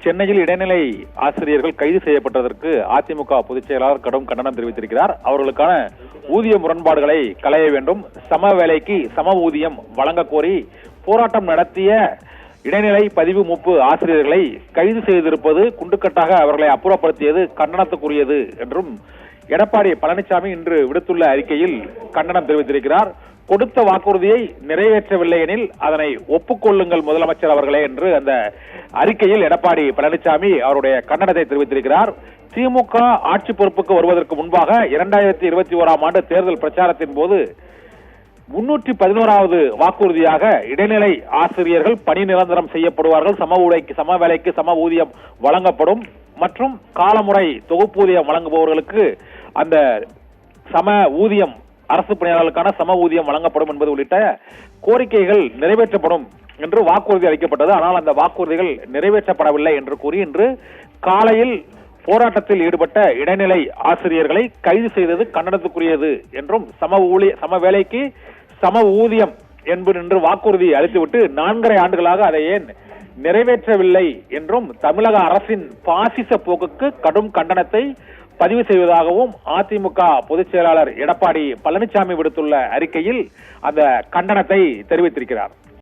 சென்னையில் இடைநிலை ஆசிரியர்கள் கைது செய்யப்பட்டதற்கு அதிமுக பொதுச் செயலாளர் கடும் கண்டனம் தெரிவித்திருக்கிறார். அவர்களுக்கான ஊதிய முரண்பாடுகளை களைய வேண்டும், சம வேலைக்கு சம ஊதியம் வழங்க கோரி போராட்டம் நடத்திய இடைநிலை பதிவு மூப்பு ஆசிரியர்களை கைது செய்திருப்பது, குண்டுக்கட்டாக அவர்களை அப்புறப்படுத்தியது கண்டனத்துக்குரியது என்றும் எடப்பாடி பழனிசாமி இன்று விடுத்துள்ள அறிக்கையில் கண்டனம் தெரிவித்திருக்கிறார். கொடுத்த வாக்குறுதியை நிறைவேற்றவில்லை எனில் அதனை ஒப்புக்கொள்ளுங்கள் முதலமைச்சர் அவர்களே என்று அந்த அறிக்கையில் எடப்பாடி பழனிசாமி அவருடைய கண்டனத்தை தெரிவித்திருக்கிறார். திமுக ஆட்சி பொறுப்புக்கு வருவதற்கு முன்பாக 2021ஆம் ஆண்டு தேர்தல் பிரச்சாரத்தின் போது 311வது வாக்குறுதியாக இடைநிலை ஆசிரியர்கள் பணி நிரந்தரம் செய்யப்படுவார்கள், சம வேலைக்கு சம ஊதியம் வழங்கப்படும் மற்றும் காலமுறை தொகுப்பூதியம் வழங்குபவர்களுக்கு அந்த சம ஊதியம், அரசு பணியாளர்களுக்கான சம ஊதியம் வழங்கப்படும் என்பது உள்ளிட்ட கோரிக்கைகள் நிறைவேற்றப்படும் என்று வாக்குறுதி அளிக்கப்பட்டது. ஆனால் அந்த வாக்குறுதிகள் நிறைவேற்றப்படவில்லை என்று கூறி இன்று காலையில் போராட்டத்தில் ஈடுபட்ட இடைநிலை ஆசிரியர்களை கைது செய்தது கண்டனத்துக்குரியது என்றும் சம வேலைக்கு சம ஊதியம் என்று வாக்குறுதி அளித்துவிட்டு 4.5 ஆண்டுகளாக அதை ஏன் நிறைவேற்றவில்லை என்றும் தமிழக அரசின் பாசிச போக்குக்கு கடும் கண்டனத்தை பதிவு செய்வதாகவும் அதிமுக பொதுச் செயலாளர் எடப்பாடி பழனிசாமி விடுத்துள்ள அறிக்கையில் அந்த கண்டனத்தை தெரிவித்திருக்கிறார்.